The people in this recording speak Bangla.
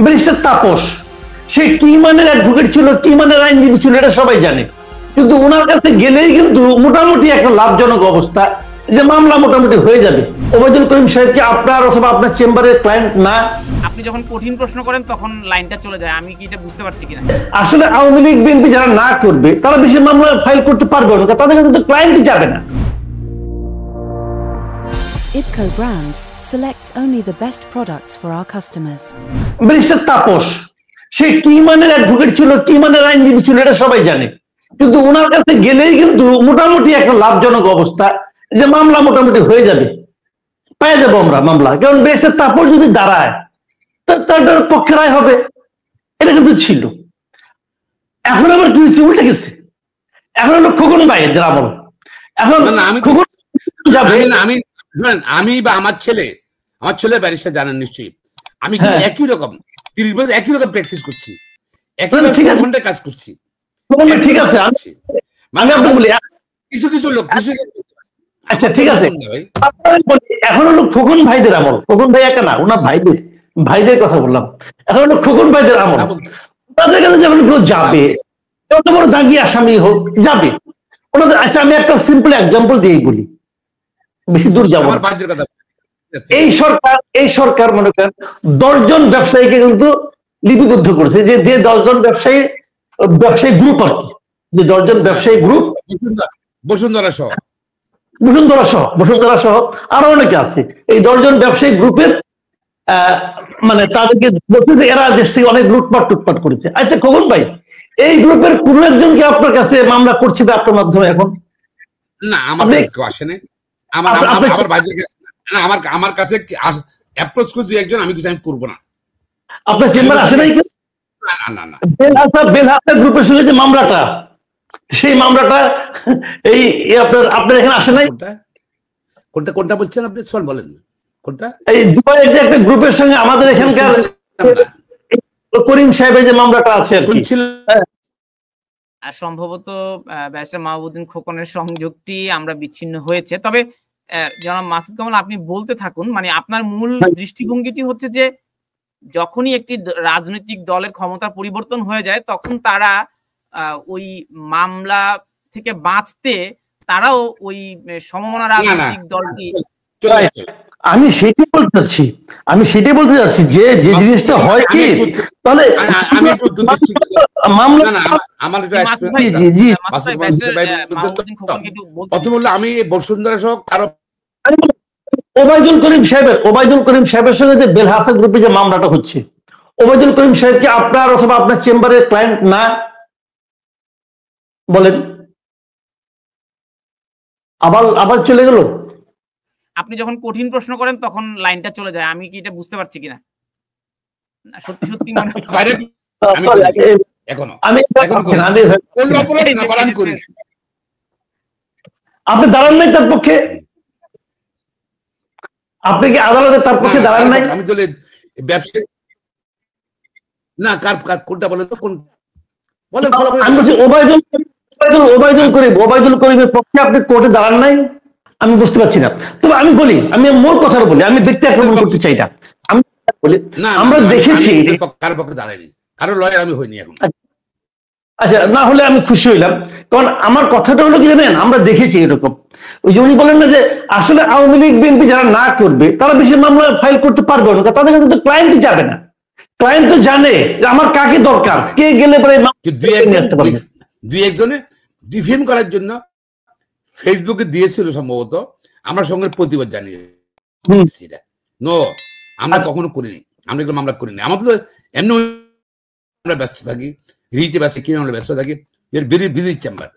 ব্যারিস্টার তাপস সে কি মানের অ্যাডভোকেট ছিল, কি মানের আইনজীবী ছিল, এটা সবাই জানে। কিন্তু ওনার কাছে গেলেই কিন্তু মোটামুটি একটা লাভজনক অবস্থা, যে মামলা মোটামুটি হয়ে যাবে। ওবায়দুল করিম সাহেব কি আপনার অথবা আপনার চেম্বারের ক্লায়েন্ট না? আপনি যখন কঠিন প্রশ্ন করেন তখন লাইনটা চলে যায়, আমি কি এটা বুঝতে পারছি কিনা? আসলে আওয়ামী লীগ বিএনপি যারা না করবে তারা বেশি মামলা ফাইল করতে পারবে না, তাদের কাছে তো ক্লায়েন্টই যাবে না। IPCO brand selects only the best products for our customers. Barrister Tapas সে কি মানের অ্যাডভোকেট ছিল, কি মানের আইনজীবী ছিল, এটা সবাই জানে। কিন্তু ওনার কাছে গেলেই কিন্তু মোটামুটি একটা লাভজনক অবস্থা, যে মামলা মোটামুটি হয়ে যাবে, পেয়ে যাবো আমরা মামলা। কারণ ব্যারিস্টার তাপস যদি দাঁড়ায় তার পক্ষে রায় হবে, এটা কিন্তু ছিল। এখন আবার কি হয়েছে, উল্টে গেছে। এখন হলো খোকন ভাইয়ের আমল। এখন আমি বা আমার ছেলে ব্যারিস্টার জানেন নিশ্চয়ই, আমি কিন্তু একই রকম 30 বছর একই রকম প্র্যাকটিস করছি, একই ঘন্টায় কাজ করছি। ঠিক আছে, আমি আপনাকে বলি কিছু লোক আচ্ছা ঠিক আছে, এখন হলো খোকন ভাইদের আমল। খোকন ভাই একা না, ওনার ভাইদের কথা বললাম। এখন হলো খোকন ভাইদের আমল। তাদের কাছে যখন কেউ যাবে, যত বড় দাগি আসামি হোক যাবে ওনাদের। আচ্ছা আমি একটা সিম্পল এক্সাম্পল দিয়েই বলি, বেশি দূর যাবো। এই সরকার মনে করেন 10 জন ব্যবসায়ীকে কিন্তু লিপিবদ্ধ করেছে, যে 10 জন ব্যবসায়ী গ্রুপ আর কি, যে 10 জন ব্যবসায়ী গ্রুপ, বসুন্ধরা সহ আরো অনেকে আছে। এই 10 জন ব্যবসায়ী গ্রুপের মানে তাদেরকে বলতে এরা দেশ থেকে অনেক লুটপাট করেছে। আচ্ছা খোকন ভাই, এই গ্রুপের কোন একজনকে আপনার কাছে মামলা করছে আপনার মাধ্যমে? এখন না, আমার কাছে আসেনি। আমার কাছে অ্যাপ্রোচ করে 2-1 আমি কিছু করবো না। আপনার চেম্বার আসে নাই? না বেলহাসা গ্রুপের সঙ্গে যে মামলাটা, সেই মামলাটা এই আপনার এখানে আসে নাই? কোনটা বলছেন আপনি? সল বলেন কোনটা? এই দুবাইয়ের যে একটা গ্রুপের সঙ্গে আমাদের এখানকার করিম সাহেবের যে মামলাটা আছে আর সম্ভবত ব্যারিস্টার মাহবুবউদ্দিন খোকনের সংযোগটি আমরা বিচ্ছিন্ন হয়েছে। তবে জনাব মাসুদ কামাল, আপনি বলতে থাকুন। মানে আপনার মূল দৃষ্টিভঙ্গিটি হচ্ছে যে যখনই একটি রাজনৈতিক দলের ক্ষমতার পরিবর্তন হয়ে যায়, তখন তারা ওই মামলা থেকে বাঁচতে তারাও ওই সমমনা রাজনৈতিক দলটি। আমি সেটাই বলতে চাচ্ছি যে জিনিসটা হয় কি, তাহলে আমি বসুন্ধরা সহ আরো ওবায়দুল করিম সাহেবের সঙ্গে যে বেলহাসা গ্রুপে যে মামলাটা হচ্ছে, ওবায়দুল করিম সাহেব কি আপনার অথবা আপনার চেম্বারের ক্লায়েন্ট না? বলেন। আবার চলে গেল। আপনি যখন কঠিন প্রশ্ন করেন তখন লাইনটা চলে যায়, আমি কি এটা বুঝতে পারছি কিনা? সত্যি মনে আপনি দাঁড়ান নাই তার পক্ষে? আপনি কি আদালতে তার পক্ষে দাঁড়ান নাই? আমি তো ব্যবসায়ী না, কোনটা বলেন তো? কোন বলেন? আমি বলছি ওবায়দুল করিমের পক্ষে আপনি কোর্টে দাঁড়ান নাই? আমি বুঝতে পারছি না। তবে আমি বলি, আমি মোর কথা বলি, আমি ব্যক্তি আক্রমণ করতে চাই না। আমি বলি আমরা দেখেছি কারো পক্ষে দাঁড়াইনি, কারো লয়ার আমি হইনি এখন। আচ্ছা, না হলে আমি খুশি হইলাম। কারণ আমার কথাটা হলো কি জানেন, আমরা দেখেছি এরকম। ওই যে উনি বলেন না যে আসলে আওয়ামী লীগ বিএনপি যারা না করবে তারা বেশি মামলা ফাইল করতে পারবে না, তাদের কাছে তো ক্লায়েন্টই যাবে না। ক্লায়েন্ট তো জানে যে আমার কাকে দরকার, কে গেলে পরে 2-1 জনে ডিফেম করার জন্য ফেসবুকে দিয়েছিল সম্ভবত, আমরা সঙ্গে প্রতিবাদ জানিয়েছি। আমরা কখনো করিনি, আমরা এগুলো মামলা করিনি। আমাদের তো এমনি আমরা ব্যস্ত থাকি, রিতে ব্যস্ত, কি আমরা ব্যস্ত থাকি, এর বিধি চেম্বার।